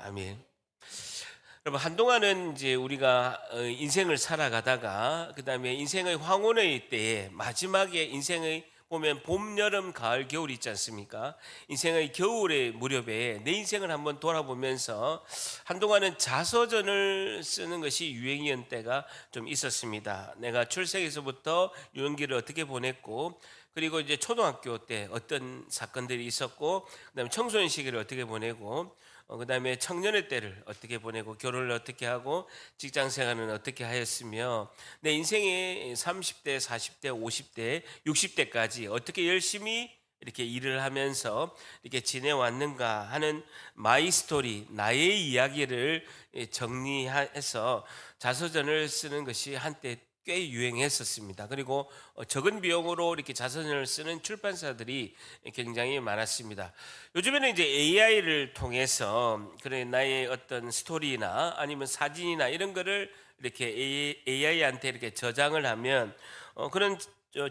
아멘. 여러분 한동안은 이제 우리가 인생을 살아가다가 그다음에 인생의 황혼의 때에 마지막에 인생의 보면 봄, 여름, 가을, 겨울이 있지 않습니까? 인생의 겨울의 무렵에 내 인생을 한번 돌아보면서 한동안은 자서전을 쓰는 것이 유행이었던 때가 좀 있었습니다. 내가 출생에서부터 유년기를 어떻게 보냈고 그리고 이제 초등학교 때 어떤 사건들이 있었고 그다음에 청소년 시기를 어떻게 보내고 그다음에 청년의 때를 어떻게 보내고 결혼을 어떻게 하고 직장 생활은 어떻게 하였으며 내 인생의 30대, 40대, 50대, 60대까지 어떻게 열심히 이렇게 일을 하면서 이렇게 지내왔는가 하는 마이 스토리, 나의 이야기를 정리해서 자서전을 쓰는 것이 한때 꽤 유행했었습니다. 그리고 적은 비용으로 이렇게 자서전을 쓰는 출판사들이 굉장히 많았습니다. 요즘에는 이제 AI를 통해서 그래 나의 어떤 스토리나 아니면 사진이나 이런 거를 이렇게 AI한테 이렇게 저장을 하면 그런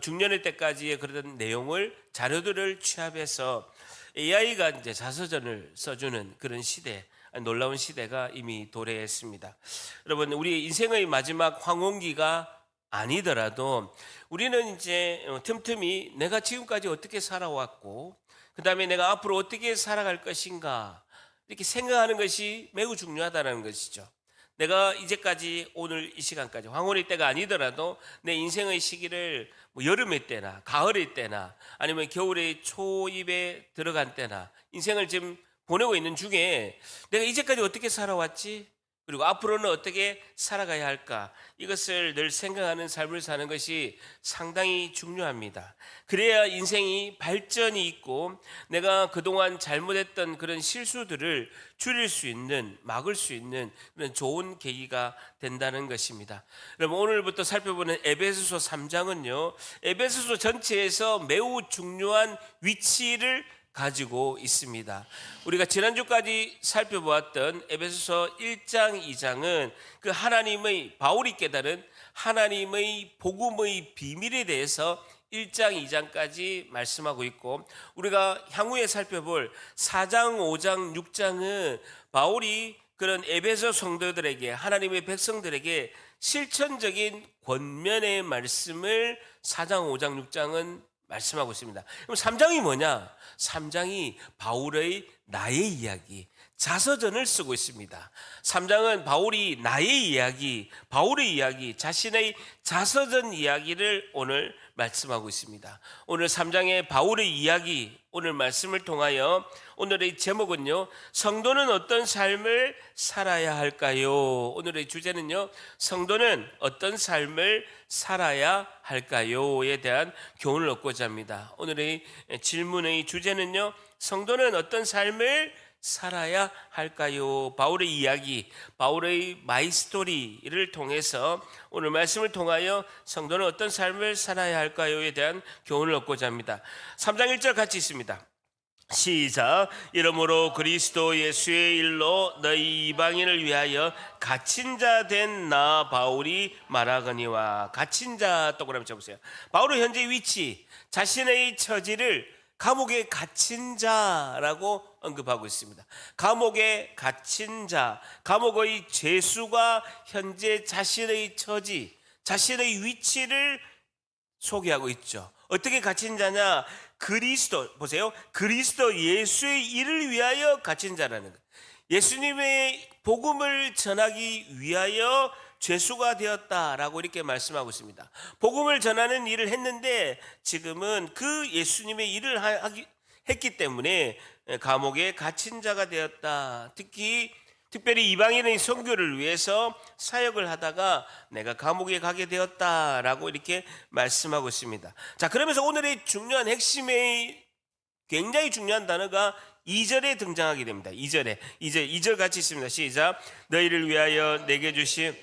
중년의 때까지의 그런 내용을 자료들을 취합해서 AI가 이제 자서전을 써주는 그런 시대, 놀라운 시대가 이미 도래했습니다. 여러분, 우리 인생의 마지막 황혼기가 아니더라도 우리는 이제 틈틈이 내가 지금까지 어떻게 살아왔고 그 다음에 내가 앞으로 어떻게 살아갈 것인가 이렇게 생각하는 것이 매우 중요하다는 것이죠. 내가 이제까지 오늘 이 시간까지 황혼의 때가 아니더라도 내 인생의 시기를 뭐 여름의 때나 가을의 때나 아니면 겨울의 초입에 들어간 때나 인생을 지금 보내고 있는 중에 내가 이제까지 어떻게 살아왔지? 그리고 앞으로는 어떻게 살아가야 할까? 이것을 늘 생각하는 삶을 사는 것이 상당히 중요합니다. 그래야 인생이 발전이 있고 내가 그동안 잘못했던 그런 실수들을 줄일 수 있는, 막을 수 있는 그런 좋은 계기가 된다는 것입니다. 여러분 오늘부터 살펴보는 에베소서 3장은요. 에베소서 전체에서 매우 중요한 위치를 가지고 있습니다. 우리가 지난주까지 살펴보았던 에베소서 1장, 2장은 그 하나님의 바울이 깨달은 하나님의 복음의 비밀에 대해서 1장, 2장까지 말씀하고 있고 우리가 향후에 살펴볼 4장, 5장, 6장은 바울이 그런 에베소 성도들에게 하나님의 백성들에게 실천적인 권면의 말씀을 4장, 5장, 6장은 말씀하고 있습니다. 그럼 3장이 뭐냐? 3장이 바울의 나의 이야기, 자서전을 쓰고 있습니다. 3장은 바울이 나의 이야기, 바울의 이야기, 자신의 자서전 이야기를 오늘 말씀하고 있습니다. 오늘 3장의 바울의 이야기, 오늘 말씀을 통하여 오늘의 제목은요, 성도는 어떤 삶을 살아야 할까요? 오늘의 주제는요, 성도는 어떤 삶을 살아야 할까요?에 대한 교훈을 얻고자 합니다. 오늘의 질문의 주제는요, 성도는 어떤 삶을 살아야 할까요? 바울의 이야기, 바울의 마이 스토리를 통해서 오늘 말씀을 통하여 성도는 어떤 삶을 살아야 할까요에 대한 교훈을 얻고자 합니다. 3장 1절 같이 있습니다. 시작. 이러므로 그리스도 예수의 일로 너희 이방인을 위하여 갇힌 자 된 나 바울이 말하거니와. 갇힌 자 동그라미 쳐보세요. 바울의 현재 위치, 자신의 처지를 감옥에 갇힌 자라고 언급하고 있습니다. 감옥에 갇힌 자, 감옥의 죄수가 현재 자신의 처지, 자신의 위치를 소개하고 있죠. 어떻게 갇힌 자냐? 그리스도, 보세요. 그리스도 예수의 일을 위하여 갇힌 자라는 것. 예수님의 복음을 전하기 위하여 죄수가 되었다라고 이렇게 말씀하고 있습니다. 복음을 전하는 일을 했는데 지금은 그 예수님의 일을 했기 때문에 감옥에 갇힌 자가 되었다. 특별히 이방인의 선교를 위해서 사역을 하다가 내가 감옥에 가게 되었다라고 이렇게 말씀하고 있습니다. 자, 그러면서 오늘의 중요한 핵심의 굉장히 중요한 단어가 2절에 등장하게 됩니다. 2절 같이 있습니다. 시작. 너희를 위하여 내게 주신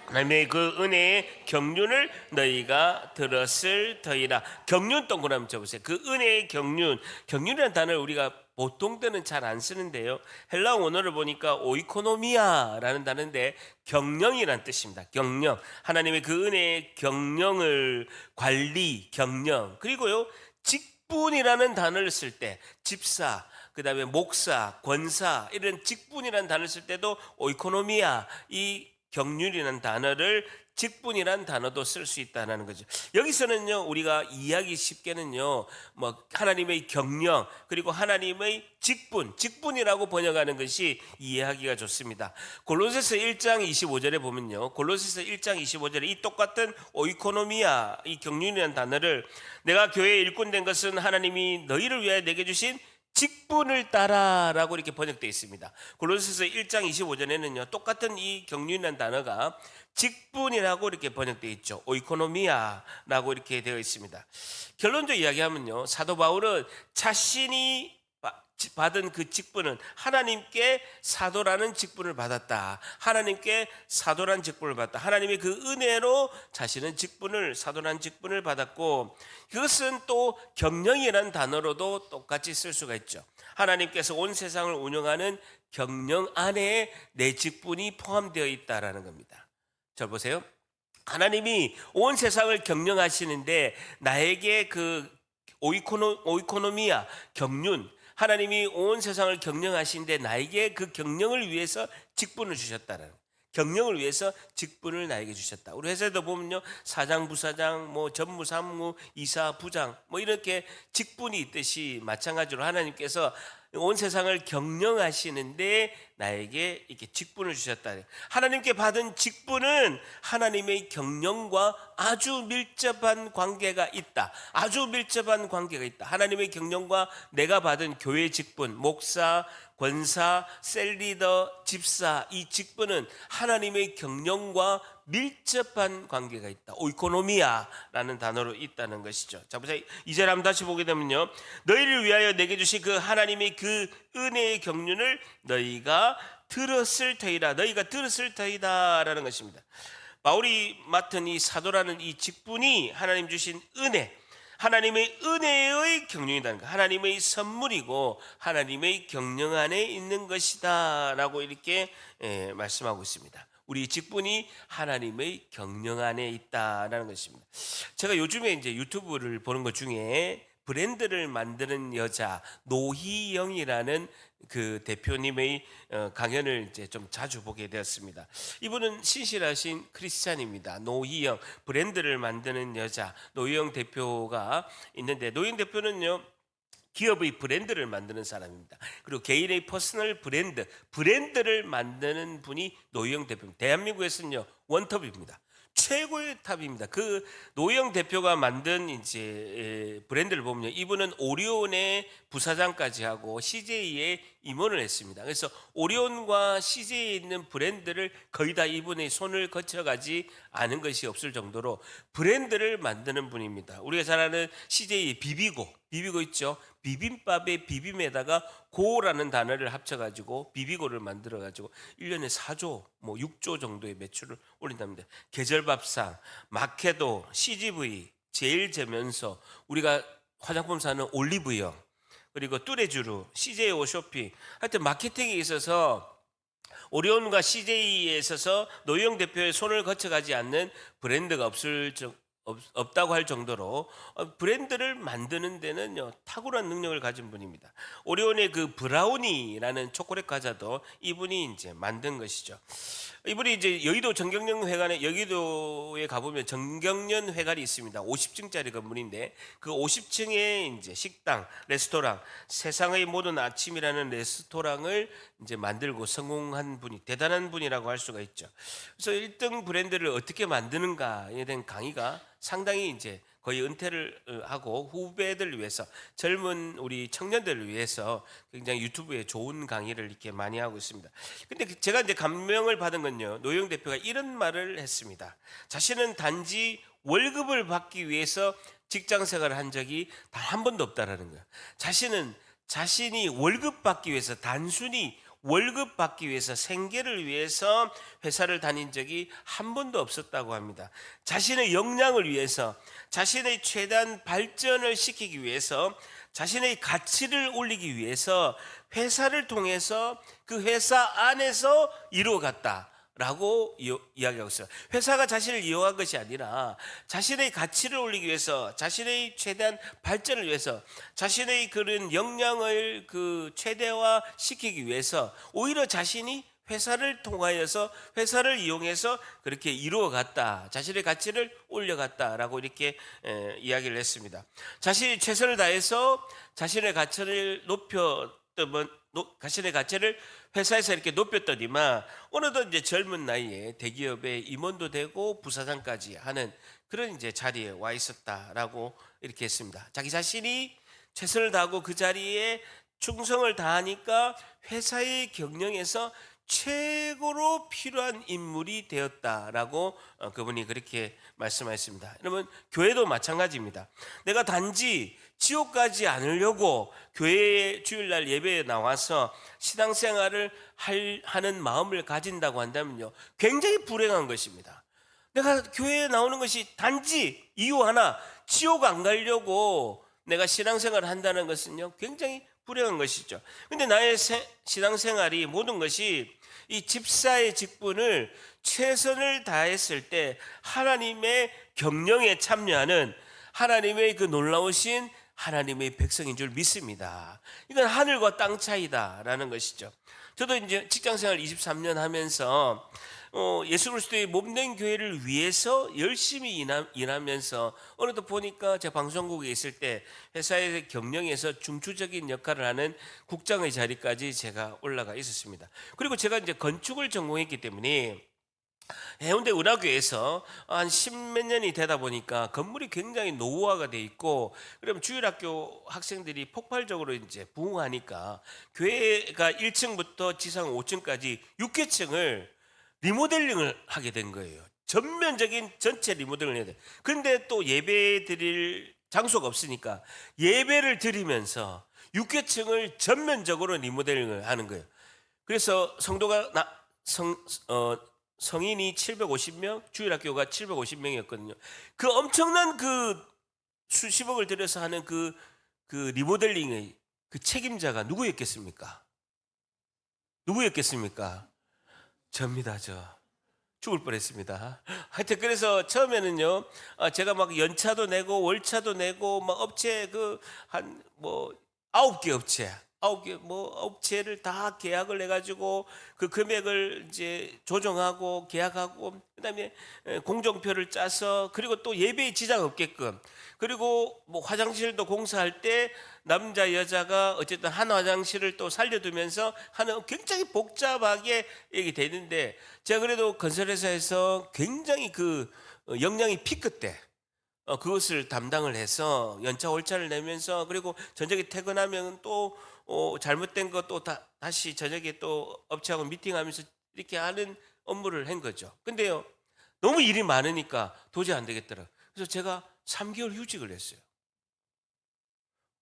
하나님의 그 은혜의 경륜을 너희가 들었을 터이라. 경륜 동그라미 쳐보세요. 그 은혜의 경륜이라는 단어를 우리가 보통 때는 잘 안 쓰는데요. 헬라어 원어를 보니까 오이코노미아라는 단어인데 경영이란 뜻입니다. 경영. 하나님의 그 은혜의 경영을 관리, 경영. 그리고요. 직분이라는 단어를 쓸 때 집사, 그다음에 목사, 권사 이런 직분이라는 단어를 쓸 때도 오이코노미아, 이 경륜이라는 단어를 직분이라는 단어도 쓸 수 있다는 거죠. 여기서는요 우리가 이해하기 쉽게는요 뭐 하나님의 경영 그리고 하나님의 직분이라고 번역하는 것이 이해하기가 좋습니다. 골로새서 1장 25절에 보면요, 골로새서 1장 25절에 이 똑같은 오이코노미아, 이 경륜이라는 단어를 내가 교회에 일꾼 된 것은 하나님이 너희를 위하여 내게 주신 직분을 따라라고 이렇게 번역되어 있습니다. 골로새서 1장 25절에는요 똑같은 이 경륜이라는 단어가 직분이라고 이렇게 번역되어 있죠. 오이코노미아라고 이렇게 되어 있습니다. 결론적으로 이야기하면요, 사도 바울은 자신이 받은 그 직분은 하나님께 사도라는 직분을 받았다. 하나님께 사도라는 직분을 받았다. 하나님의 그 은혜로 자신은 사도라는 직분을 받았고, 그것은 또 경영이라는 단어로도 똑같이 쓸 수가 있죠. 하나님께서 온 세상을 운영하는 경영 안에 내 직분이 포함되어 있다라는 겁니다. 잘 보세요. 하나님이 온 세상을 경영하시는데 나에게 그 오이코노미아, 경륜, 하나님이 온 세상을 경영하시는데 나에게 그 경영을 위해서 직분을 주셨다는, 경영을 위해서 직분을 나에게 주셨다. 우리 회사에도 보면요, 사장, 부사장, 뭐 전무, 상무, 이사, 부장 뭐 이렇게 직분이 있듯이 마찬가지로 하나님께서 온 세상을 경영하시는데 나에게 이렇게 직분을 주셨다. 하나님께 받은 직분은 하나님의 경영과 아주 밀접한 관계가 있다. 아주 밀접한 관계가 있다. 하나님의 경영과 내가 받은 교회 직분, 목사, 권사, 셀리더, 집사, 이 직분은 하나님의 경영과 밀접한 관계가 있다. 오이코노미아라는 단어로 있다는 것이죠. 자, 보세요. 2절 한번 다시 보게 되면요, 너희를 위하여 내게 주신 그 하나님의 그 은혜의 경륜을 너희가 들었을 터이다. 너희가 들었을 터이다라는 것입니다. 바울이 맡은 이 사도라는 이 직분이 하나님 주신 은혜, 하나님의 은혜의 경륜이라는 것, 하나님의 선물이고 하나님의 경영 안에 있는 것이다 라고 이렇게 말씀하고 있습니다. 우리 직분이 하나님의 경영 안에 있다라는 것입니다. 제가 요즘에 이제 유튜브를 보는 것 중에 브랜드를 만드는 여자 노희영이라는 그 대표님의 강연을 이제 좀 자주 보게 되었습니다. 이분은 신실하신 크리스찬입니다. 노희영, 브랜드를 만드는 여자 노희영 대표가 있는데, 노희영 대표는요 기업의 브랜드를 만드는 사람입니다. 그리고 개인의 퍼스널 브랜드를 만드는 분이 노희영 대표입니다. 대한민국에서는요 원톱입니다. 최고의 탑입니다. 그 노희영 대표가 만든 이제 브랜드를 보면 이분은 오리온의 부사장까지 하고 CJ에 임원을 했습니다. 그래서 오리온과 CJ에 있는 브랜드를 거의 다 이분의 손을 거쳐가지 않은 것이 없을 정도로 브랜드를 만드는 분입니다. 우리가 잘 아는 CJ 비비고 있죠. 비빔밥의 비빔에다가 고라는 단어를 합쳐가지고 비비고를 만들어가지고 1년에 4조, 뭐 6조 정도의 매출을 올린답니다. 계절밥상, 마케도, CGV, 제일제면서, 우리가 화장품 사는 올리브영, 그리고 뚜레쥬르, CJ 오쇼핑, 하여튼 마케팅에 있어서 오리온과 CJ에 있어서 노희영 대표의 손을 거쳐가지 않는 브랜드가 없다고 할 정도로 브랜드를 만드는 데는요 탁월한 능력을 가진 분입니다. 오리온의 그 브라우니라는 초콜릿 과자도 이분이 이제 만든 것이죠. 이분이 이제 여의도 정경련 회관에, 여의도에 가보면 정경련 회관이 있습니다. 50층짜리 건물인데 그 50층에 이제 식당, 레스토랑, 세상의 모든 아침이라는 레스토랑을 이제 만들고 성공한 분이, 대단한 분이라고 할 수가 있죠. 그래서 1등 브랜드를 어떻게 만드는가에 대한 강의가 상당히 이제 거의 은퇴를 하고 후배들을 위해서, 젊은 우리 청년들을 위해서 굉장히 유튜브에 좋은 강의를 이렇게 많이 하고 있습니다. 근데 제가 이제 감명을 받은 건요, 노희영 대표가 이런 말을 했습니다. 자신은 단지 월급을 받기 위해서 직장 생활을 한 적이 단 한 번도 없다라는 거예요. 자신이 월급 받기 위해서, 단순히 월급 받기 위해서, 생계를 위해서 회사를 다닌 적이 한 번도 없었다고 합니다. 자신의 역량을 위해서, 자신의 최대한 발전을 시키기 위해서, 자신의 가치를 올리기 위해서 회사를 통해서 그 회사 안에서 이루어갔다 라고 이야기하고 있어요. 회사가 자신을 이용한 것이 아니라 자신의 가치를 올리기 위해서, 자신의 최대한 발전을 위해서, 자신의 그런 역량을 최대화 시키기 위해서 오히려 자신이 회사를 통하여서, 회사를 이용해서 그렇게 이루어갔다, 자신의 가치를 올려갔다라고 이렇게 이야기를 했습니다. 자신이 최선을 다해서 자신의 가치를 자신의 가치를 회사에서 이렇게 높였더니만 어느덧 이제 젊은 나이에 대기업의 임원도 되고 부사장까지 하는 그런 이제 자리에 와 있었다라고 이렇게 했습니다. 자기 자신이 최선을 다하고 그 자리에 충성을 다하니까 회사의 경영에서 최고로 필요한 인물이 되었다라고 그분이 그렇게 말씀하셨습니다. 여러분, 교회도 마찬가지입니다. 내가 단지 지옥 가지 않으려고 교회에 주일날 예배에 나와서 신앙생활을 하는 마음을 가진다고 한다면요, 굉장히 불행한 것입니다. 내가 교회에 나오는 것이 단지 이유 하나, 지옥 안 가려고 내가 신앙생활을 한다는 것은요, 굉장히 불행한 것이죠. 근데 나의 신앙생활이, 모든 것이 이 집사의 직분을 최선을 다했을 때 하나님의 경영에 참여하는 하나님의 그 놀라우신 하나님의 백성인 줄 믿습니다. 이건 하늘과 땅 차이다라는 것이죠. 저도 이제 직장생활 23년 하면서 예수 그리스도의 몸된 교회를 위해서 열심히 일하면서 어느덧 보니까 제가 방송국에 있을 때 회사의 경영에서 중추적인 역할을 하는 국장의 자리까지 제가 올라가 있었습니다. 그리고 제가 이제 건축을 전공했기 때문에 해운대 은하교에서 한 십몇 년이 되다 보니까 건물이 굉장히 노후화가 돼 있고, 그러면 주일학교 학생들이 폭발적으로 이제 부흥하니까 교회가 1층부터 지상 5층까지 6개층을 리모델링을 하게 된 거예요. 전면적인 전체 리모델링을 해야 돼. 그런데 또 예배 드릴 장소가 없으니까 예배를 드리면서 6개층을 전면적으로 리모델링을 하는 거예요. 그래서 성도가 성인이 750명, 주일학교가 750명이었거든요. 그 엄청난 수십억을 들여서 하는 그 리모델링의 그 책임자가 누구였겠습니까? 누구였겠습니까? 접니다, 죽을 뻔했습니다. 하여튼 그래서 처음에는요, 제가 막 연차도 내고 월차도 내고 막 업체 한 9개 업체. 9개 업체를 다 계약을 해가지고 그 금액을 이제 조정하고 계약하고, 그다음에 공정표를 짜서, 그리고 또 예배에 지장 없게끔, 그리고 화장실도 공사할 때 남자 여자가 어쨌든 한 화장실을 또 살려두면서 하는 굉장히 복잡하게 얘기 되는데, 제가 그래도 건설회사에서 굉장히 역량이 피크 때 그것을 담당을 해서 연차 월차를 내면서, 그리고 저녁에 퇴근하면 또 잘못된 거 또 다시 저녁에 또 업체하고 미팅하면서 이렇게 하는 업무를 한 거죠. 근데요, 너무 일이 많으니까 도저히 안 되겠더라고요. 그래서 제가 3개월 휴직을 했어요.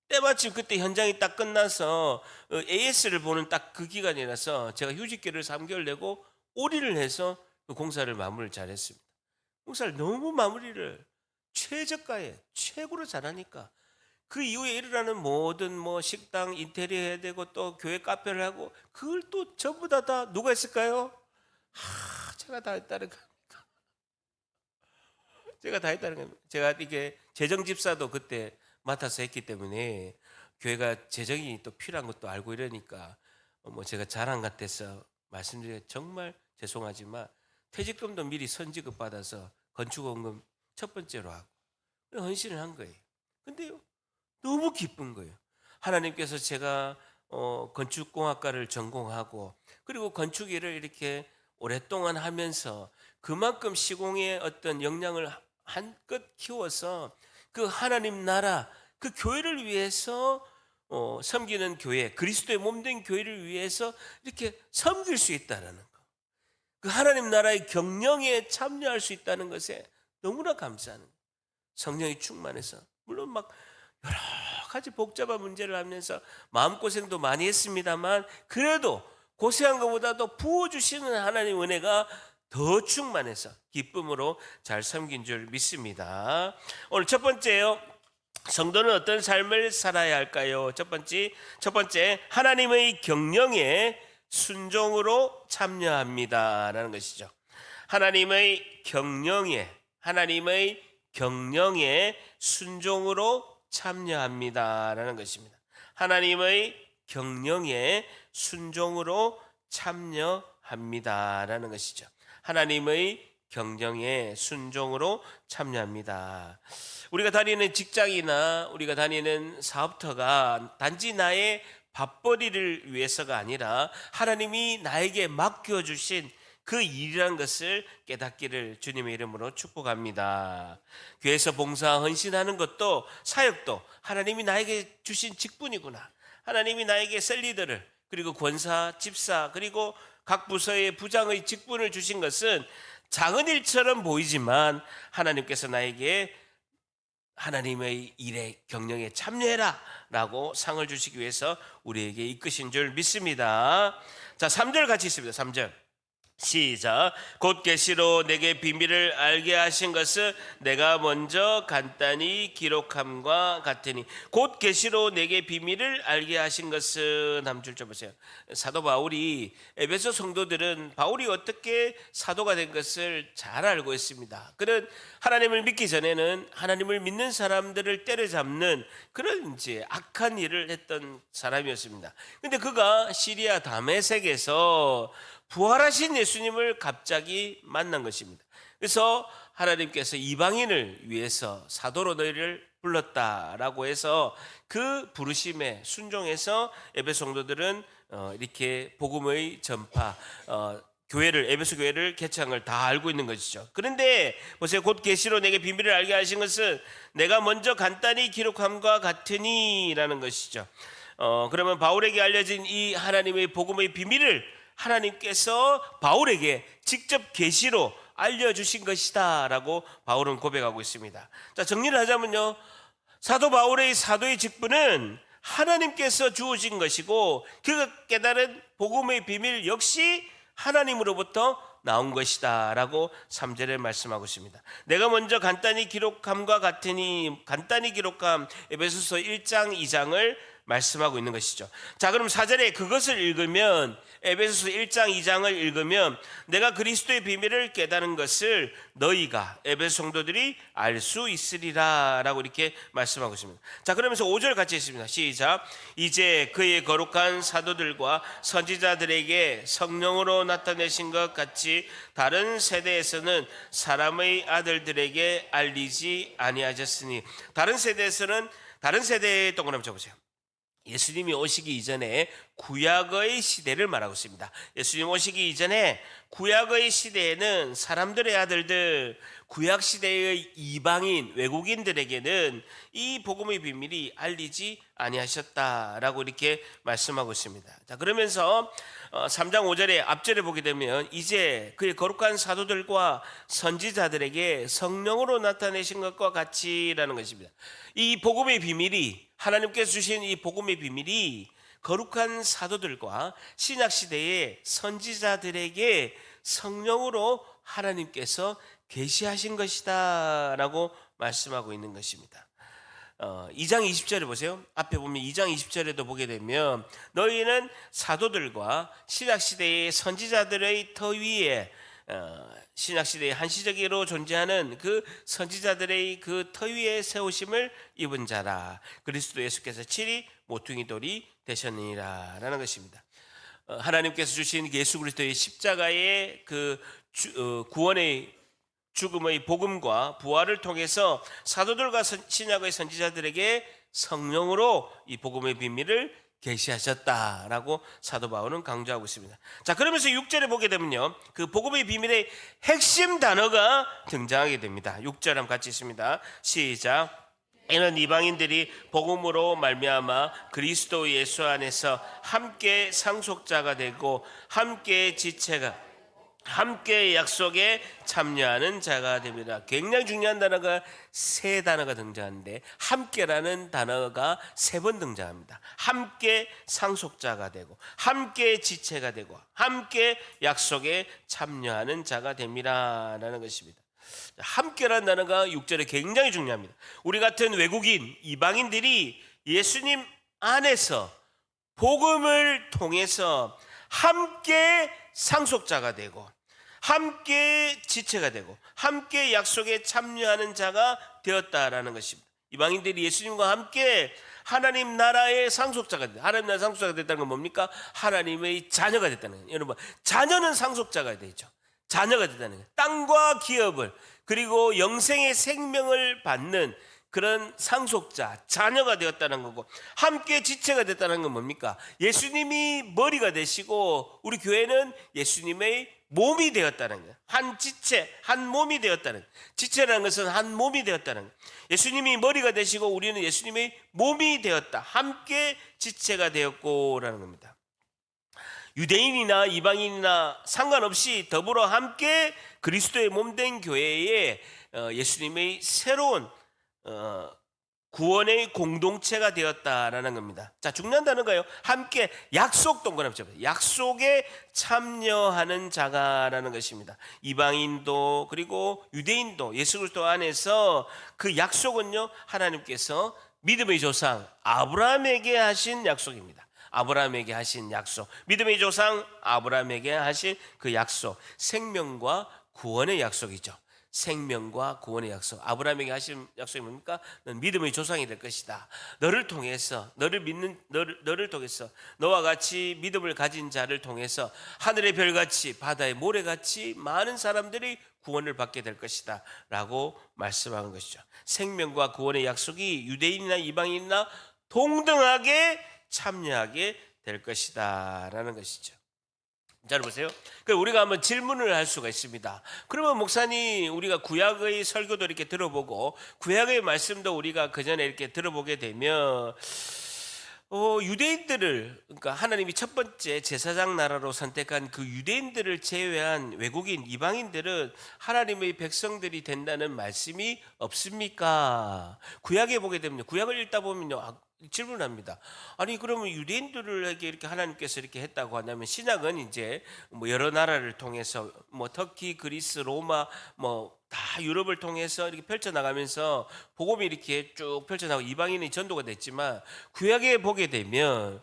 때마침 그때 현장이 딱 끝나서 AS를 보는 딱 그 기간이라서 제가 휴직계를 3개월 내고 올인을 해서 그 공사를 마무리를 잘했습니다. 공사를 너무 마무리를 최저가에 최고로 잘하니까 그 이후에 일어나는 모든 식당 인테리어 해야 되고 또 교회 카페를 하고, 그걸 또 전부 다 누가 했을까요? 제가 다 했다는 겁니다. 제가 다 했다는 겁니다. 제가 이게 재정집사도 그때 맡아서 했기 때문에 교회가 재정이 또 필요한 것도 알고 이러니까 제가 자랑 같아서 말씀드려 정말 죄송하지만 퇴직금도 미리 선지급 받아서 건축원금 첫 번째로 하고 헌신을 한 거예요. 근데요, 너무 기쁜 거예요. 하나님께서 제가 건축공학과를 전공하고, 그리고 건축 일을 이렇게 오랫동안 하면서 그만큼 시공의 어떤 역량을 한껏 키워서 그 하나님 나라, 그 교회를 위해서 섬기는 교회, 그리스도의 몸된 교회를 위해서 이렇게 섬길 수 있다는 거, 그 하나님 나라의 경영에 참여할 수 있다는 것에 너무나 감사하는 거예요. 성령이 충만해서, 물론 막 여러 가지 복잡한 문제를 하면서 마음고생도 많이 했습니다만, 그래도 고생한 것보다도 부어주시는 하나님의 은혜가 더 충만해서 기쁨으로 잘 섬긴 줄 믿습니다. 오늘 첫 번째요, 성도는 어떤 삶을 살아야 할까요? 첫 번째, 하나님의 경영에 순종으로 참여합니다라는 것이죠. 하나님의 경령에 순종으로 참여합니다라는 것입니다. 하나님의 경령에 순종으로 참여합니다라는 것이죠. 하나님의 경령에 순종으로 참여합니다. 우리가 다니는 직장이나 우리가 다니는 사업터가 단지 나의 밥벌이를 위해서가 아니라 하나님이 나에게 맡겨주신 그 일이라는 것을 깨닫기를 주님의 이름으로 축복합니다. 교회에서 봉사 헌신하는 것도 사역도 하나님이 나에게 주신 직분이구나. 하나님이 나에게 셀리더를 그리고 권사, 집사 그리고 각 부서의 부장의 직분을 주신 것은 작은 일처럼 보이지만 하나님께서 나에게 하나님의 일에 경영에 참여해라 라고 상을 주시기 위해서 우리에게 이끄신 줄 믿습니다. 자, 3절 같이 있습니다. 3절 시작. 곧 계시로 내게 비밀을 알게 하신 것은 내가 먼저 간단히 기록함과 같으니. 곧 계시로 내게 비밀을 알게 하신 것은 한 줄 좀 보세요. 사도 바울이 에베소 성도들은 바울이 어떻게 사도가 된 것을 잘 알고 있습니다. 그는 하나님을 믿기 전에는 하나님을 믿는 사람들을 때려잡는 그런 이제 악한 일을 했던 사람이었습니다. 근데 그가 시리아 다메섹에서 부활하신 예수님을 갑자기 만난 것입니다. 그래서 하나님께서 이방인을 위해서 사도로 너희를 불렀다라고 해서 그 부르심에 순종해서 에베소 성도들은 이렇게 복음의 전파, 에베소 교회를 개창을 다 알고 있는 것이죠. 그런데 보세요. 곧 계시로 내게 비밀을 알게 하신 것은 내가 먼저 간단히 기록함과 같으니라는 것이죠. 그러면 바울에게 알려진 이 하나님의 복음의 비밀을 하나님께서 바울에게 직접 계시로 알려주신 것이다 라고 바울은 고백하고 있습니다. 자, 정리를 하자면요, 사도 바울의 사도의 직분은 하나님께서 주어진 것이고 그가 깨달은 복음의 비밀 역시 하나님으로부터 나온 것이다 라고 3절에 말씀하고 있습니다. 내가 먼저 간단히 기록함과 같으니, 간단히 기록함, 에베소서 1장 2장을 말씀하고 있는 것이죠. 자, 그럼 4절에 그것을 읽으면, 에베소서 1장 2장을 읽으면 내가 그리스도의 비밀을 깨닫는 것을 너희가, 에베소 성도들이 알 수 있으리라 라고 이렇게 말씀하고 있습니다. 자, 그러면서 5절 같이 있습니다. 시작. 이제 그의 거룩한 사도들과 선지자들에게 성령으로 나타내신 것 같이 다른 세대에서는 사람의 아들들에게 알리지 아니하셨으니. 다른 세대에 동그라미 쳐보세요. 예수님이 오시기 이전에 구약의 시대를 말하고 있습니다. 예수님 오시기 이전에 구약의 시대에는 사람들의 아들들, 구약 시대의 이방인, 외국인들에게는 이 복음의 비밀이 알리지 아니하셨다라고 이렇게 말씀하고 있습니다. 자, 그러면서 3장 5절에 앞절에 보게 되면 이제 그의 거룩한 사도들과 선지자들에게 성령으로 나타내신 것과 같이라는 것입니다. 이 복음의 비밀이, 하나님께서 주신 이 복음의 비밀이 거룩한 사도들과 신약시대의 선지자들에게 성령으로 하나님께서 계시하신 것이다 라고 말씀하고 있는 것입니다. 2장 20절에 보세요. 앞에 보면 2장 20절에도 보게 되면 너희는 사도들과 신약시대의 선지자들의 터 위에, 신약시대의 한시적으로 존재하는 그 선지자들의 그 터 위에 세우심을 입은 자라. 그리스도 예수께서 칠이 모퉁이 돌이 되셨느니라 라는 것입니다. 하나님께서 주신 예수 그리스도의 십자가의 그 구원의 죽음의 복음과 부활을 통해서 사도들과 신약의 선지자들에게 성령으로 이 복음의 비밀을 계시하셨다라고 사도 바울은 강조하고 있습니다. 자, 그러면서 6절에 보게 되면요, 그 복음의 비밀의 핵심 단어가 등장하게 됩니다. 6절 한번 같이 있습니다. 시작. 이는 이방인들이 복음으로 말미암아 그리스도 예수 안에서 함께 상속자가 되고 함께 지체가, 함께 약속에 참여하는 자가 됩니다. 굉장히 중요한 단어가 세 단어가 등장하는데 함께라는 단어가 3번 등장합니다. 함께 상속자가 되고 함께 지체가 되고 함께 약속에 참여하는 자가 됩니다라는 것입니다. 함께라는 단어가 6절에 굉장히 중요합니다. 우리 같은 외국인, 이방인들이 예수님 안에서 복음을 통해서 함께 상속자가 되고 함께 지체가 되고 함께 약속에 참여하는 자가 되었다라는 것입니다. 이방인들이 예수님과 함께 하나님 나라의 상속자가 됐다. 하나님 나라의 상속자가 됐다는 건 뭡니까? 하나님의 자녀가 됐다는 거예요. 여러분, 자녀는 상속자가 되죠. 자녀가 됐다는 거예요. 땅과 기업을 그리고 영생의 생명을 받는 그런 상속자, 자녀가 되었다는 거고, 함께 지체가 됐다는 건 뭡니까? 예수님이 머리가 되시고 우리 교회는 예수님의 몸이 되었다는 거예요. 한 지체, 한 몸이 되었다는 거예요. 지체라는 것은 한 몸이 되었다는 거예요. 예수님이 머리가 되시고 우리는 예수님의 몸이 되었다. 함께 지체가 되었고라는 겁니다. 유대인이나 이방인이나 상관없이 더불어 함께 그리스도의 몸된 교회에 예수님의 새로운 구원의 공동체가 되었다라는 겁니다. 자, 중요한 단어가요. 함께 약속 동그라미 쳐요. 약속에 참여하는 자가라는 것입니다. 이방인도 그리고 유대인도 예수 그리스도 안에서 그 약속은요, 하나님께서 믿음의 조상 아브라함에게 하신 약속입니다. 아브라함에게 하신 약속, 믿음의 조상 아브라함에게 하신 그 약속, 생명과 구원의 약속이죠. 생명과 구원의 약속. 아브라함에게 하신 약속이 뭡니까? 넌 믿음의 조상이 될 것이다. 너를 통해서, 너를 믿는 너를 통해서, 너와 같이 믿음을 가진 자를 통해서 하늘의 별같이 바다의 모래같이 많은 사람들이 구원을 받게 될 것이다 라고 말씀하는 것이죠. 생명과 구원의 약속이 유대인이나 이방인이나 동등하게 참여하게 될 것이다 라는 것이죠. 잘 보세요. 우리가 한번 질문을 할 수가 있습니다. 그러면 목사님, 우리가 구약의 설교도 이렇게 들어보고 구약의 말씀도 우리가 그 전에 이렇게 들어보게 되면 유대인들을, 그러니까 하나님이 첫 번째 제사장 나라로 선택한 그 유대인들을 제외한 외국인 이방인들은 하나님의 백성들이 된다는 말씀이 없습니까? 구약에 보게 되면, 구약을 읽다 보면요, 질문합니다. 아니, 그러면 유대인들에게 이렇게 하나님께서 이렇게 했다고 한다면 신약은 이제 뭐 여러 나라를 통해서 뭐 터키, 그리스, 로마 뭐 다 유럽을 통해서 이렇게 펼쳐나가면서 복음이 이렇게 쭉 펼쳐나가고 이방인이 전도가 됐지만, 구약에 보게 되면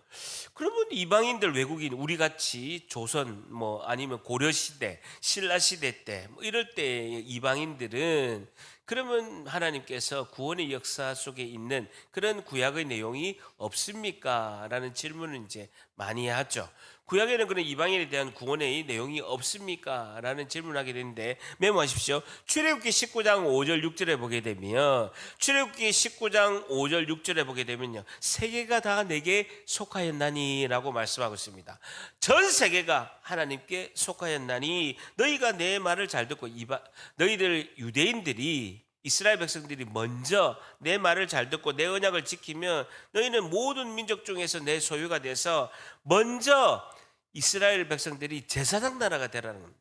그러면 이방인들, 외국인, 우리 같이 조선 뭐 아니면 고려 시대, 신라 시대 때 뭐 이럴 때 이방인들은 그러면 하나님께서 구원의 역사 속에 있는 그런 구약의 내용이 없습니까? 라는 질문을 이제 많이 하죠. 구약에는 그런 이방인에 대한 구원의 내용이 없습니까? 라는 질문을 하게 되는데 메모하십시오. 출애굽기 19장 5절 6절에 보게 되면, 출애굽기 19장 5절 6절에 보게 되면요, 세계가 다 내게 속하였나니 라고 말씀하고 있습니다. 전 세계가 하나님께 속하였나니 너희가 내 말을 잘 듣고, 너희들 유대인들이, 이스라엘 백성들이 먼저 내 말을 잘 듣고 내 언약을 지키면 너희는 모든 민족 중에서 내 소유가 돼서 먼저 이스라엘 백성들이 제사장 나라가 되라는 겁니다.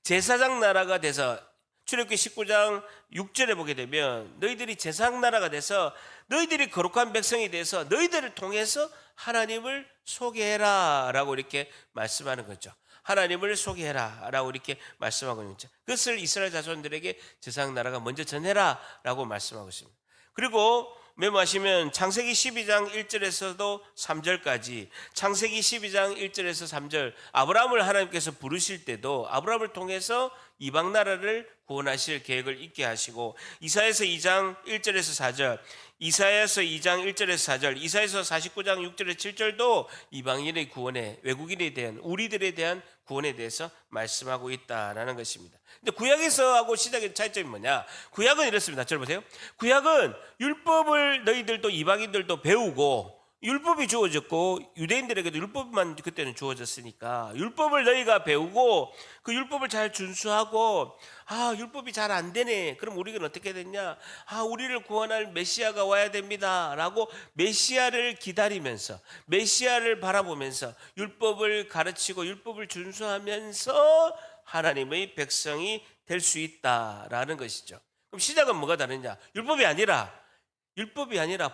제사장 나라가 돼서, 출애굽기 19장 6절에 보게 되면 너희들이 제사장 나라가 돼서 너희들이 거룩한 백성이 돼서 너희들을 통해서 하나님을 소개해라 라고 이렇게 말씀하는 거죠. 하나님을 소개해라 라고 이렇게 말씀하고 있죠. 그것을 이스라엘 자손들에게 제사장 나라가 먼저 전해라 라고 말씀하고 있습니다. 그리고 메모하시면 창세기 12장 1절에서도 3절까지, 창세기 12장 1절에서 3절, 아브라함을 하나님께서 부르실 때도 아브라함을 통해서 이방 나라를 구원하실 계획을 있게 하시고, 이사야서 2장 1절에서 4절, 이사야서 2장 1절에서 4절, 이사야서 49장 6절에서 7절도 이방인의 구원에, 외국인에 대한, 우리들에 대한 구원에 대해서 말씀하고 있다라는 것입니다. 근데 구약에서 하고 시작의 차이점이 뭐냐? 구약은 이렇습니다. 들어보세요. 구약은 율법을 너희들도 이방인들도 배우고, 율법이 주어졌고 유대인들에게도 율법만 그때는 주어졌으니까 율법을 너희가 배우고 그 율법을 잘 준수하고, 율법이 잘 안 되네, 그럼 우리는 어떻게 됐냐, 우리를 구원할 메시아가 와야 됩니다 라고 메시아를 기다리면서, 메시아를 바라보면서 율법을 가르치고 율법을 준수하면서 하나님의 백성이 될 수 있다라는 것이죠. 그럼 시작은 뭐가 다르냐? 율법이 아니라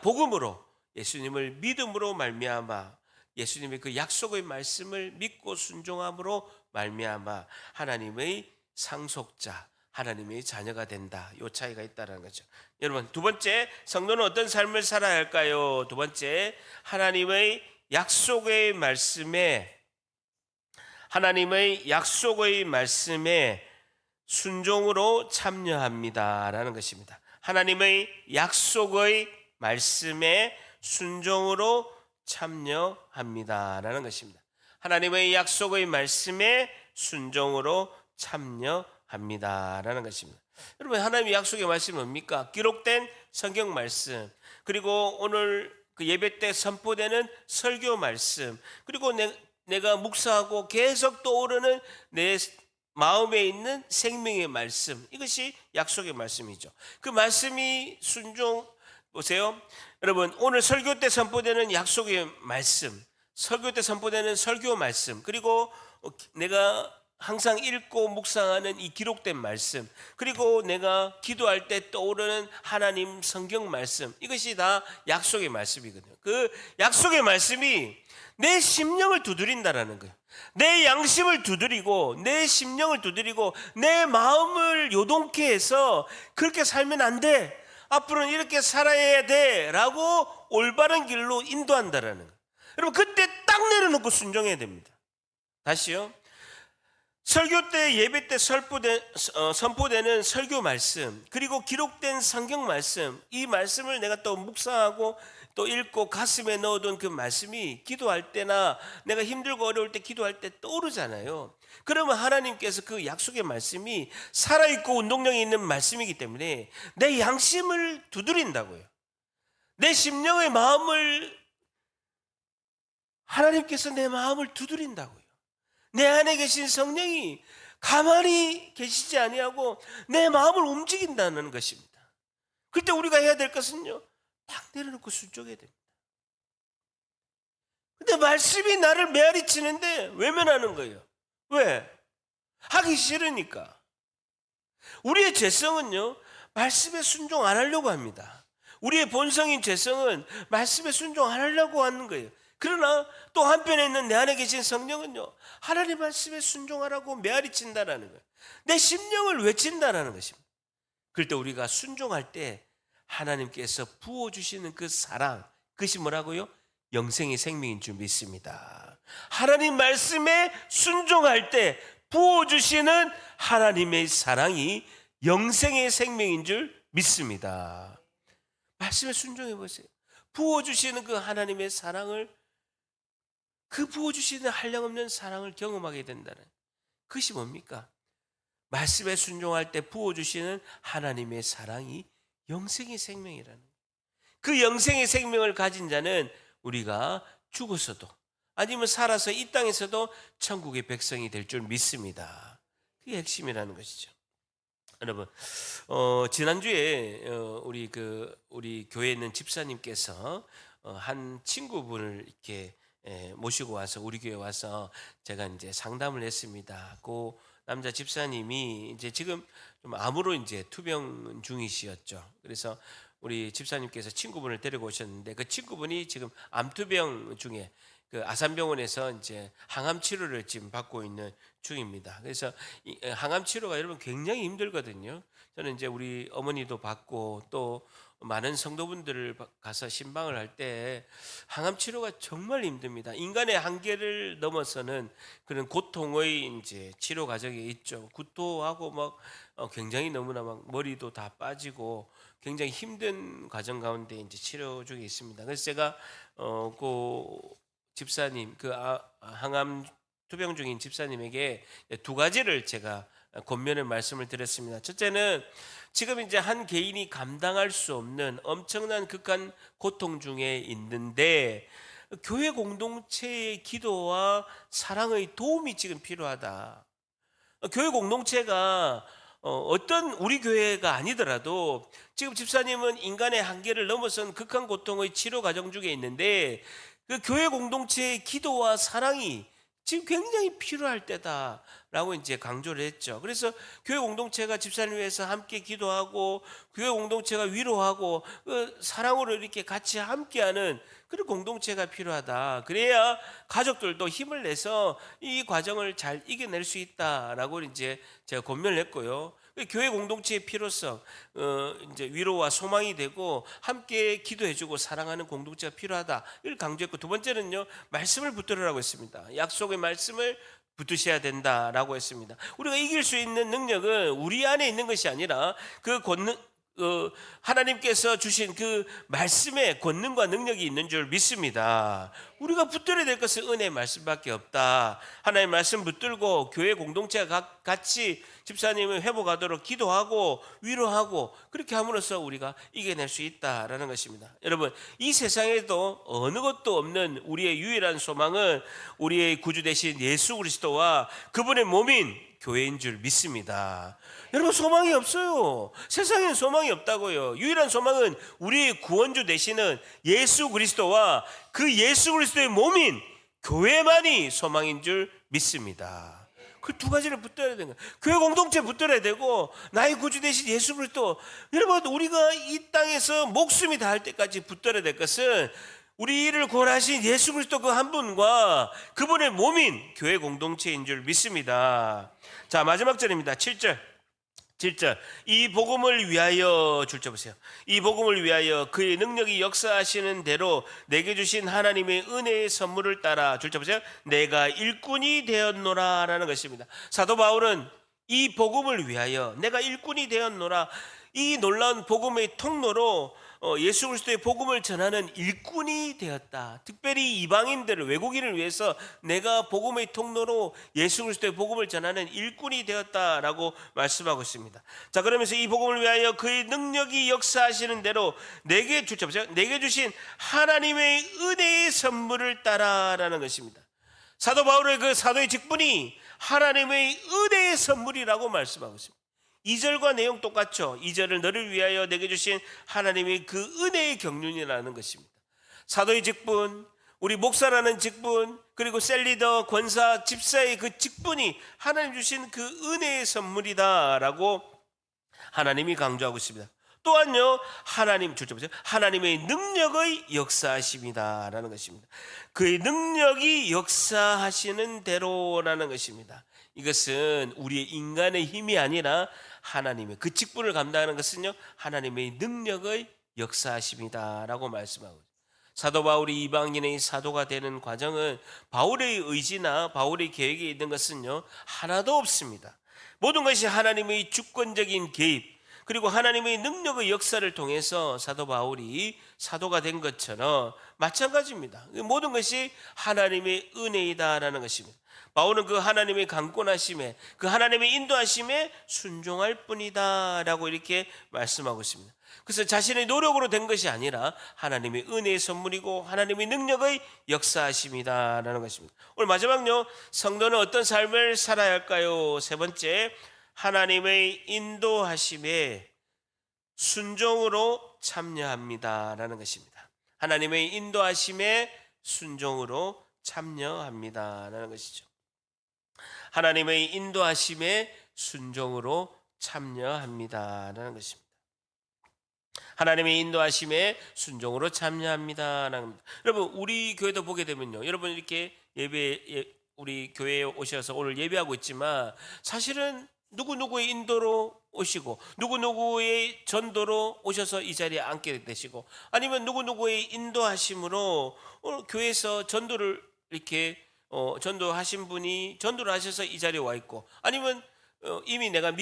복음으로, 예수님을 믿음으로 말미암아, 예수님의 그 약속의 말씀을 믿고 순종함으로 말미암아 하나님의 상속자, 하나님의 자녀가 된다. 이 차이가 있다는 거죠. 여러분, 두 번째, 성도는 어떤 삶을 살아야 할까요? 두 번째, 하나님의 약속의 말씀에 하나님의 약속의 말씀에 순종으로 참여합니다라는 것입니다. 하나님의 약속의 말씀에 순종으로 참여합니다라는 것입니다. 하나님의 약속의 말씀에 순종으로 참여합니다라는 것입니다. 여러분, 하나님의 약속의 말씀이 뭡니까? 기록된 성경 말씀, 그리고 오늘 그 예배 때 선포되는 설교 말씀, 그리고 내가 묵상하고 계속 떠오르는 내 마음에 있는 생명의 말씀, 이것이 약속의 말씀이죠. 그 말씀이 보세요. 여러분, 오늘 설교 때 선포되는 약속의 말씀, 설교 때 선포되는 설교 말씀, 그리고 내가 항상 읽고 묵상하는 이 기록된 말씀, 그리고 내가 기도할 때 떠오르는 하나님 성경 말씀, 이것이 다 약속의 말씀이거든요. 그 약속의 말씀이 내 심령을 두드린다라는 거예요. 내 양심을 두드리고 내 심령을 두드리고 내 마음을 요동케 해서 그렇게 살면 안 돼, 앞으로는 이렇게 살아야 돼 라고 올바른 길로 인도한다라는 거예요. 여러분, 그때 딱 내려놓고 순종해야 됩니다. 다시요. 설교 때, 예배 때 선포되는 설교 말씀, 그리고 기록된 성경 말씀, 이 말씀을 내가 또 묵상하고 또 읽고 가슴에 넣어둔 그 말씀이 기도할 때나 내가 힘들고 어려울 때 기도할 때 떠오르잖아요. 그러면 하나님께서 그 약속의 말씀이 살아있고 운동력이 있는 말씀이기 때문에 내 양심을 두드린다고요. 내 심령의 마음을, 하나님께서 내 마음을 두드린다고요. 내 안에 계신 성령이 가만히 계시지 아니하고 내 마음을 움직인다는 것입니다. 그때 우리가 해야 될 것은요, 딱 내려놓고 순종해야 됩니다. 근데 말씀이 나를 메아리치는데 외면하는 거예요. 왜? 하기 싫으니까. 우리의 죄성은요, 말씀에 순종 안 하려고 합니다. 우리의 본성인 죄성은 말씀에 순종 안 하려고 하는 거예요. 그러나 또 한편에 있는 내 안에 계신 성령은요, 하나님 말씀에 순종하라고 메아리친다라는 거예요. 내 심령을 외친다라는 것입니다. 그럴 때 우리가 순종할 때 하나님께서 부어주시는 그 사랑, 그것이 뭐라고요? 영생의 생명인 줄 믿습니다. 하나님 말씀에 순종할 때 부어주시는 하나님의 사랑이 영생의 생명인 줄 믿습니다. 말씀에 순종해 보세요. 부어주시는 그 하나님의 사랑을, 그 부어주시는 한량없는 사랑을 경험하게 된다는, 그것이 뭡니까? 말씀에 순종할 때 부어주시는 하나님의 사랑이 영생의 생명이라는, 그 영생의 생명을 가진 자는 우리가 죽어서도 아니면 살아서 이 땅에서도 천국의 백성이 될 줄 믿습니다. 그게 핵심이라는 것이죠. 여러분, 지난주에 우리 교회에 있는 집사님께서 한 친구분을 이렇게 모시고 와서 우리 교회 와서 제가 이제 상담을 했습니다. 그 남자 집사님이 이제 지금 좀 암으로 이제 투병 중이시었죠. 그래서 우리 집사님께서 친구분을 데리고 오셨는데, 그 친구분이 지금 암투병 중에 그 아산병원에서 이제 항암 치료를 지금 받고 있는 중입니다. 그래서 이 항암 치료가 여러분 굉장히 힘들거든요. 저는 이제 우리 어머니도 받고 또 많은 성도분들을 가서 신방을 할 때 항암 치료가 정말 힘듭니다. 인간의 한계를 넘어서는 그런 고통의 이제 치료 과정이 있죠. 구토하고 막 굉장히 너무나 막 머리도 다 빠지고 굉장히 힘든 과정 가운데 이제 치료 중에 있습니다. 그래서 제가 그 집사님, 그 항암 투병 중인 집사님에게 두 가지를 제가 권면의 말씀을 드렸습니다. 첫째는 지금 이제 한 개인이 감당할 수 없는 엄청난 극한 고통 중에 있는데 교회 공동체의 기도와 사랑의 도움이 지금 필요하다. 교회 공동체가 어떤 우리 교회가 아니더라도 지금 집사님은 인간의 한계를 넘어선 극한 고통의 치료 과정 중에 있는데 그 교회 공동체의 기도와 사랑이 지금 굉장히 필요할 때다라고 이제 강조를 했죠. 그래서 교회 공동체가 집사님을 위해서 함께 기도하고 교회 공동체가 위로하고 사랑으로 이렇게 같이 함께하는 그런 공동체가 필요하다. 그래야 가족들도 힘을 내서 이 과정을 잘 이겨낼 수 있다라고 이제 제가 권면을 했고요. 교회 공동체의 필요성, 이제 위로와 소망이 되고 함께 기도해주고 사랑하는 공동체가 필요하다. 이걸 강조했고, 두 번째는요, 말씀을 붙들으라고 했습니다. 약속의 말씀을 붙드셔야 된다라고 했습니다. 우리가 이길 수 있는 능력은 우리 안에 있는 것이 아니라 그 권능, 하나님께서 주신 그 말씀에 권능과 능력이 있는 줄 믿습니다. 우리가 붙들어야 될 것은 은혜의 말씀밖에 없다. 하나님의 말씀 붙들고 교회 공동체가 같이 집사님을 회복하도록 기도하고 위로하고 그렇게 함으로써 우리가 이겨낼 수 있다라는 것입니다. 여러분, 이 세상에도 어느 것도 없는 우리의 유일한 소망은 우리의 구주 되신 예수 그리스도와 그분의 몸인 교회인 줄 믿습니다. 여러분, 소망이 없어요. 세상에는 소망이 없다고요. 유일한 소망은 우리의 구원주 되시는 예수 그리스도와 그 예수 그리스도의 몸인 교회만이 소망인 줄 믿습니다. 그 두 가지를 붙들어야 되는 거예요. 교회 공동체 붙들어야 되고 나의 구주 되신 예수 그리스도. 여러분, 우리가 이 땅에서 목숨이 닿을 때까지 붙들어야 될 것은 우리를 구원하신 예수 그리스도 그 한 분과 그분의 몸인 교회 공동체인 줄 믿습니다. 자, 마지막 절입니다. 7절. 이 복음을 위하여, 줄자 보세요. 이 복음을 위하여 그의 능력이 역사하시는 대로 내게 주신 하나님의 은혜의 선물을 따라, 줄자 보세요. 내가 일꾼이 되었노라 라는 것입니다. 사도 바울은 이 복음을 위하여 내가 일꾼이 되었노라, 이 놀라운 복음의 통로로 예수 그리스도의 복음을 전하는 일꾼이 되었다. 특별히 이방인들을, 외국인을 위해서 내가 복음의 통로로 예수 그리스도의 복음을 전하는 일꾼이 되었다라고 말씀하고 있습니다. 자, 그러면서 이 복음을 위하여 그의 능력이 역사하시는 대로 내게 주신 하나님의 은혜의 선물을 따라라는 것입니다. 사도 바울의 그 사도의 직분이 하나님의 은혜의 선물이라고 말씀하고 있습니다. 2절과 내용 똑같죠. 2절을 너를 위하여 내게 주신 하나님의 그 은혜의 경륜이라는 것입니다. 사도의 직분, 우리 목사라는 직분, 그리고 셀리더, 권사, 집사의 그 직분이 하나님 주신 그 은혜의 선물이다라고 하나님이 강조하고 있습니다. 또한요, 하나님, 보세요. 하나님의 능력의 역사하심이다라는 것입니다. 그의 능력이 역사하시는 대로라는 것입니다. 이것은 우리의 인간의 힘이 아니라 하나님의, 그 직분을 감당하는 것은요, 하나님의 능력의 역사하심이다라고 말씀하고 있습니다. 사도 바울이 이방인의 사도가 되는 과정은 바울의 의지나 바울의 계획에 있는 것은요, 하나도 없습니다. 모든 것이 하나님의 주권적인 개입, 그리고 하나님의 능력의 역사를 통해서 사도 바울이 사도가 된 것처럼 마찬가지입니다. 모든 것이 하나님의 은혜이다라는 것입니다. 바울은 그 하나님의 강권하심에, 그 하나님의 인도하심에 순종할 뿐이다라고 이렇게 말씀하고 있습니다. 그래서 자신의 노력으로 된 것이 아니라 하나님의 은혜의 선물이고 하나님의 능력의 역사하심이다라는 것입니다. 오늘 마지막요, 성도는 어떤 삶을 살아야 할까요? 세 번째, 하나님의 인도하심에 순종으로 참여합니다라는 것입니다. 하나님의 인도하심에 순종으로 참여합니다라는 것이죠. 하나님의 인도하심에 순종으로 참여합니다라는 것입니다. 하나님의 인도하심에 순종으로 참여합니다라는 겁니다. 여러분, 우리 교회도 보게 되면요, 여러분 이렇게 우리 교회에 오셔서 오늘 예배하고 있지만 사실은 누구누구의 인도로 오시고 누구누구의 전도로 오셔서 이 자리에 앉게 되시고, 아니면 누구누구의 인도하심으로 오늘 교회에서 전도를 이렇게 전도하신 분이 전도를 하셔서 이 자리에 와 있고, 아니면 이미 내가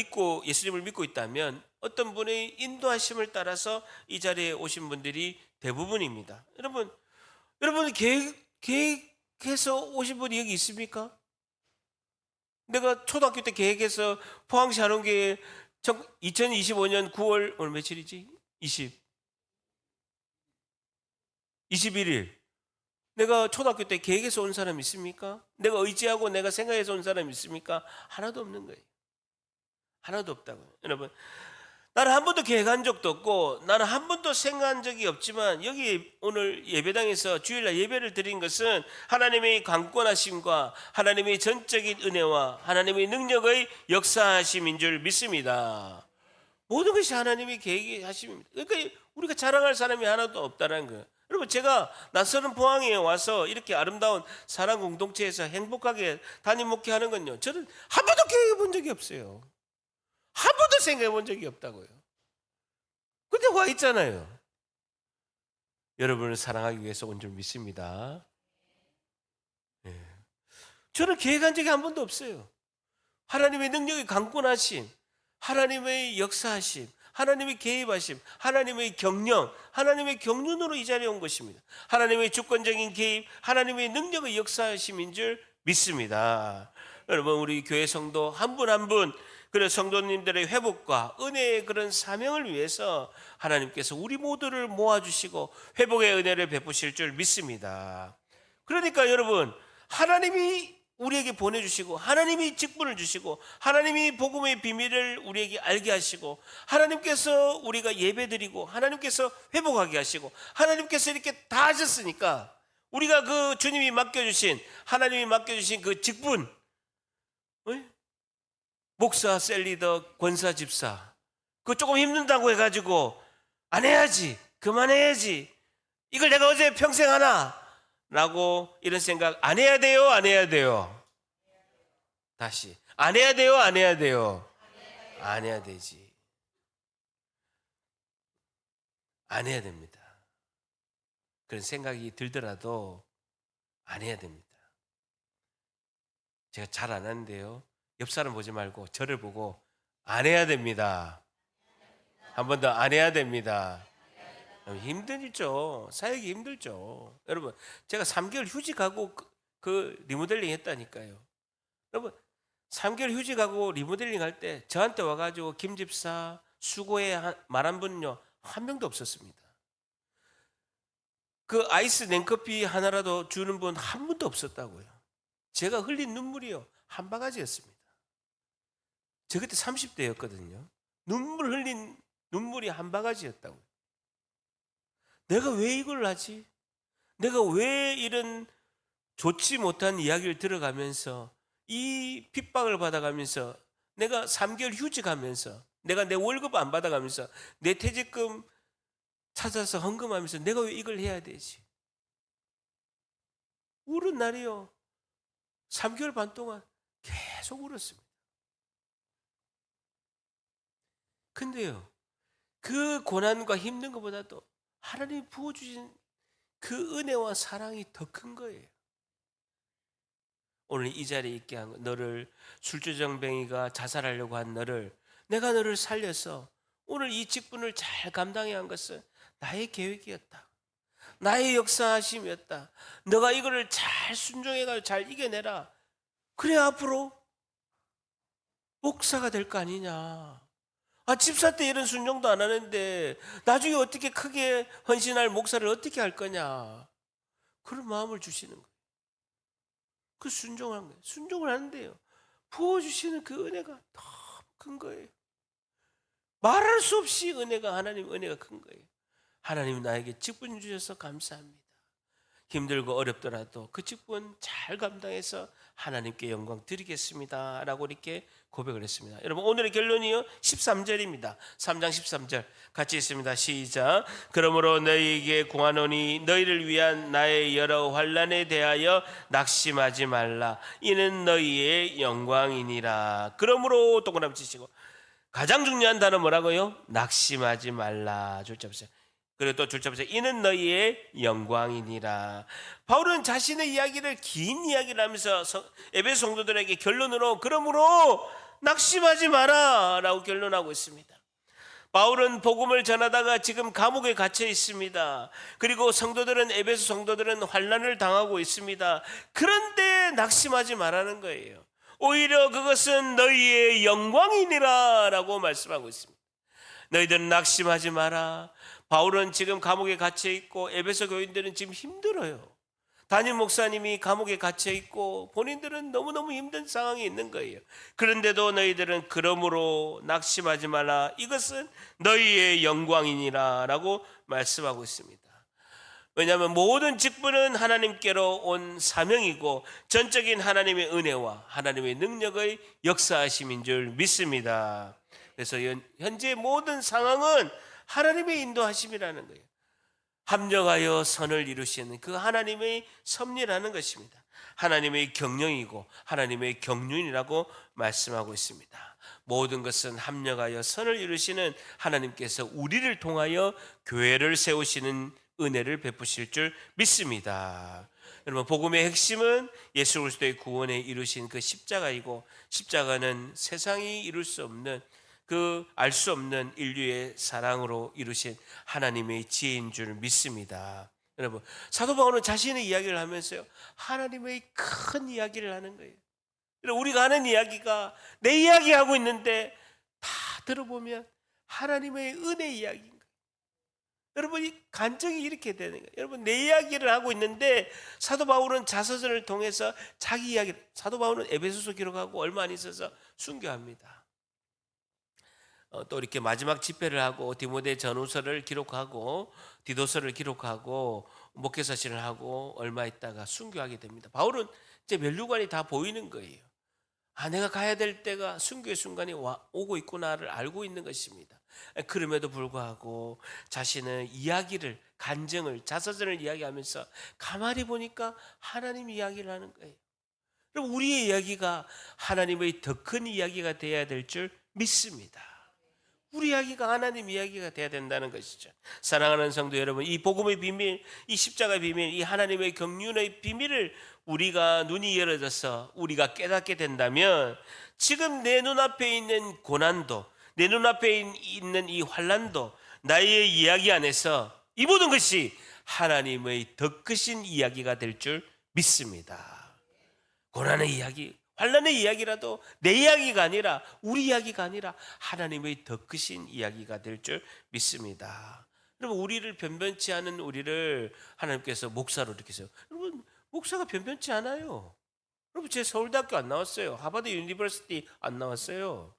예수님을 믿고 있다면 어떤 분의 인도하심을 따라서 이 자리에 오신 분들이 대부분입니다. 여러분 계획해서 오신 분이 여기 있습니까? 내가 초등학교 때 계획해서 포항시 한원교회 2025년 9월 오늘 며칠이지? 21일. 내가 초등학교 때 계획해서 온 사람 있습니까? 내가 의지하고 내가 생각해서 온 사람 있습니까? 하나도 없는 거예요. 하나도 없다고요. 여러분, 나는 한 번도 계획한 적도 없고 나는 한 번도 생각한 적이 없지만 여기 오늘 예배당에서 주일날 예배를 드린 것은 하나님의 강권하심과 하나님의 전적인 은혜와 하나님의 능력의 역사하심인 줄 믿습니다. 모든 것이 하나님의 계획하심입니다. 그러니까 우리가 자랑할 사람이 하나도 없다는 거예요. 여러분, 제가 낯설은 포항에 와서 이렇게 아름다운 사랑 공동체에서 행복하게 담임 목회하는 건요, 저는 한 번도 계획해 본 적이 없어요. 한 번도 생각해 본 적이 없다고요. 근데 와 있잖아요. 여러분을 사랑하기 위해서 온 줄 믿습니다. 예. 저는 계획한 적이 한 번도 없어요. 하나님의 능력이 강권하심, 하나님의 역사하심, 하나님의 개입하심, 하나님의 경영, 하나님의 경륜으로 이 자리에 온 것입니다. 하나님의 주권적인 개입, 하나님의 능력의 역사하심인 줄 믿습니다. 여러분, 우리 교회 성도 한 분 한 분, 그런 성도님들의 회복과 은혜의 그런 사명을 위해서 하나님께서 우리 모두를 모아주시고 회복의 은혜를 베푸실 줄 믿습니다. 그러니까 여러분, 하나님이 우리에게 보내주시고, 하나님이 직분을 주시고, 하나님이 복음의 비밀을 우리에게 알게 하시고, 하나님께서 우리가 예배드리고, 하나님께서 회복하게 하시고, 하나님께서 이렇게 다 하셨으니까 우리가 그 주님이 맡겨주신, 하나님이 맡겨주신 그 직분, 목사, 셀리더, 권사, 집사, 그거 조금 힘든다고 해가지고 안 해야지, 그만해야지, 이걸 내가 어제 평생 하나 라고 이런 생각 안 해야 돼요, 안 해야 돼요? 다시, 안 해야 돼요, 안 해야 돼요? 안 해야 되지. 안 해야 됩니다. 그런 생각이 들더라도 안 해야 됩니다. 제가 잘 안 하는데요, 옆 사람 보지 말고 저를 보고 안 해야 됩니다. 한 번 더, 안 해야 됩니다. 힘들죠. 사역이 힘들죠. 여러분, 제가 3개월 휴직하고 그 리모델링 했다니까요. 여러분, 3개월 휴직하고 리모델링 할 때 저한테 와가지고 김 집사 수고해 말한 분은요, 한 명도 없었습니다. 그 아이스 냉커피 하나라도 주는 분 한 분도 없었다고요. 제가 흘린 눈물이요, 한 바가지였습니다. 저 그때 30대였거든요. 눈물 흘린 눈물이 한 바가지였다고요. 내가 왜 이걸 하지? 내가 왜 이런 좋지 못한 이야기를 들어가면서, 이 핍박을 받아가면서, 내가 3개월 휴직하면서, 내가 내 월급 안 받아가면서, 내 퇴직금 찾아서 헌금하면서 내가 왜 이걸 해야 되지? 울은 날이요, 3개월 반 동안 계속 울었습니다. 근데요, 그 고난과 힘든 것보다도 하나님이 부어주신 그 은혜와 사랑이 더 큰 거예요. 오늘 이 자리에 있게 한 거, 너를, 술주정뱅이가 자살하려고 한 너를, 내가 너를 살려서 오늘 이 직분을 잘 감당해야 한 것은 나의 계획이었다, 나의 역사하심이었다. 너가 이거를 잘 순종해가지고 잘 이겨내라. 그래 앞으로 목사가 될 거 아니냐. 집사 때 이런 순종도 안 하는데 나중에 어떻게 크게 헌신할 목사를 어떻게 할 거냐. 그런 마음을 주시는 거예요. 그 순종한 거예요. 순종을 하는데요, 부어주시는 그 은혜가 너무 큰 거예요. 말할 수 없이 은혜가, 하나님 은혜가 큰 거예요. 하나님 나에게 직분 주셔서 감사합니다. 힘들고 어렵더라도 그 직분 잘 감당해서 하나님께 영광 드리겠습니다 라고 이렇게 고백을 했습니다. 여러분, 오늘의 결론이요 13절입니다. 3장 13절 같이 있습니다. 시작. 그러므로 너희에게 공하노니 너희를 위한 나의 여러 환난에 대하여 낙심하지 말라. 이는 너희의 영광이니라. 그러므로 동그라미 치시고, 가장 중요한 단어 뭐라고요? 낙심하지 말라. 줄잡으세요. 그리고 또 줄잡으세요. 이는 너희의 영광이니라. 바울은 자신의 이야기를, 긴 이야기를 하면서 에베소 성도들에게 결론으로 그러므로 낙심하지 마라 라고 결론하고 있습니다. 바울은 복음을 전하다가 지금 감옥에 갇혀 있습니다. 그리고 성도들은, 에베소 성도들은 환난을 당하고 있습니다. 그런데 낙심하지 말라는 거예요. 오히려 그것은 너희의 영광이니라 라고 말씀하고 있습니다. 너희들은 낙심하지 마라. 바울은 지금 감옥에 갇혀 있고 에베소 교인들은 지금 힘들어요. 담임 목사님이 감옥에 갇혀 있고 본인들은 너무너무 힘든 상황에 있는 거예요. 그런데도 너희들은 그러므로 낙심하지 마라. 이것은 너희의 영광이니라 라고 말씀하고 있습니다. 왜냐하면 모든 직분은 하나님께로 온 사명이고 전적인 하나님의 은혜와 하나님의 능력의 역사하심인 줄 믿습니다. 그래서 현재 모든 상황은 하나님의 인도하심이라는 거예요. 합력하여 선을 이루시는 그 하나님의 섭리라는 것입니다. 하나님의 경영이고 하나님의 경륜이라고 말씀하고 있습니다. 모든 것은 합력하여 선을 이루시는 하나님께서 우리를 통하여 교회를 세우시는 은혜를 베푸실 줄 믿습니다. 여러분, 복음의 핵심은 예수 그리스도의 구원에 이루신 그 십자가이고, 십자가는 세상이 이룰 수 없는, 알 수 없는 인류의 사랑으로 이루신 하나님의 지혜인 줄 믿습니다. 여러분, 사도 바울은 자신의 이야기를 하면서요, 하나님의 큰 이야기를 하는 거예요. 우리가 하는 이야기가 내 이야기하고 있는데 다 들어보면 하나님의 은혜 이야기인 거예요. 여러분, 이 간증이 이렇게 되는 거예요. 여러분, 내 이야기를 하고 있는데 사도 바울은 자서전을 통해서 자기 이야기, 사도 바울은 에베소서 기록하고 얼마 안 있어서 순교합니다. 또 이렇게 마지막 집회를 하고 디모데 전후서를 기록하고 디도서를 기록하고 목회서신을 하고 얼마 있다가 순교하게 됩니다. 바울은 이제 면류관이 다 보이는 거예요. 내가 가야 될 때가 순교의 순간이 오고 있구나를 알고 있는 것입니다. 그럼에도 불구하고 자신의 이야기를, 간증을, 자서전을 이야기하면서 가만히 보니까 하나님 이야기를 하는 거예요. 그럼 우리의 이야기가 하나님의 더 큰 이야기가 되어야 될 줄 믿습니다. 우리 이야기가 하나님 이야기가 돼야 된다는 것이죠. 사랑하는 성도 여러분, 이 복음의 비밀, 이 십자가의 비밀, 이 하나님의 경륜의 비밀을 우리가 눈이 열어져서 우리가 깨닫게 된다면 지금 내 눈앞에 있는 고난도, 내 눈앞에 있는 이 환난도 나의 이야기 안에서 이 모든 것이 하나님의 더 크신 이야기가 될 줄 믿습니다. 고난의 이야기, 환난의 이야기라도 내 이야기가 아니라, 우리 이야기가 아니라 하나님의 더 크신 이야기가 될 줄 믿습니다. 여러분, 우리를 변변치 않은 우리를 하나님께서 목사로 이렇게 세요. 여러분, 목사가 변변치 않아요. 여러분, 제 서울대학교 안 나왔어요. 하버드 유니버시티 안 나왔어요.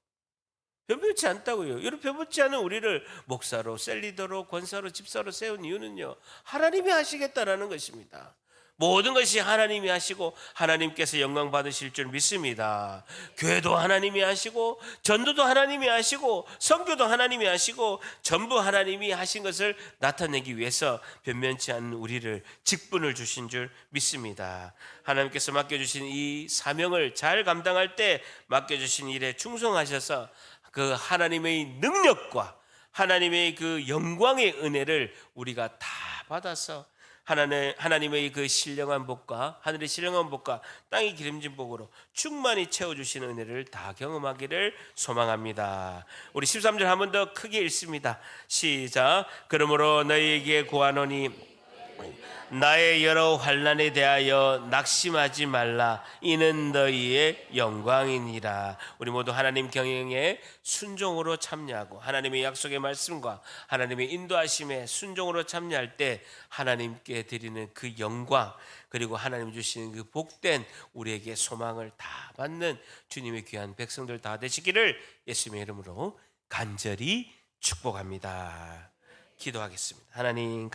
변변치 않다고요. 여러분, 변변치 않은 우리를 목사로, 셀리더로, 권사로, 집사로 세운 이유는요, 하나님이 하시겠다라는 것입니다. 모든 것이 하나님이 하시고 하나님께서 영광 받으실 줄 믿습니다. 교회도 하나님이 하시고, 전도도 하나님이 하시고, 선교도 하나님이 하시고, 전부 하나님이 하신 것을 나타내기 위해서 변변치 않은 우리를 직분을 주신 줄 믿습니다. 하나님께서 맡겨주신 이 사명을 잘 감당할 때 맡겨주신 일에 충성하셔서 그 하나님의 능력과 하나님의 그 영광의 은혜를 우리가 다 받아서 하나님의 그 신령한 복과, 하늘의 신령한 복과 땅의 기름진 복으로 충만히 채워주시는 은혜를 다 경험하기를 소망합니다. 우리 13절 한 번 더 크게 읽습니다. 시작. 그러므로 너희에게 구하노니 나의 여러 환난에 대하여 낙심하지 말라. 이는 너희의 영광이니라. 우리 모두 하나님 경영에 순종으로 참여하고 하나님의 약속의 말씀과 하나님의 인도하심에 순종으로 참여할 때 하나님께 드리는 그 영광, 그리고 하나님 주시는 그 복된 우리에게 소망을 다 받는 주님의 귀한 백성들 다 되시기를 예수님의 이름으로 간절히 축복합니다. 기도하겠습니다. 하나님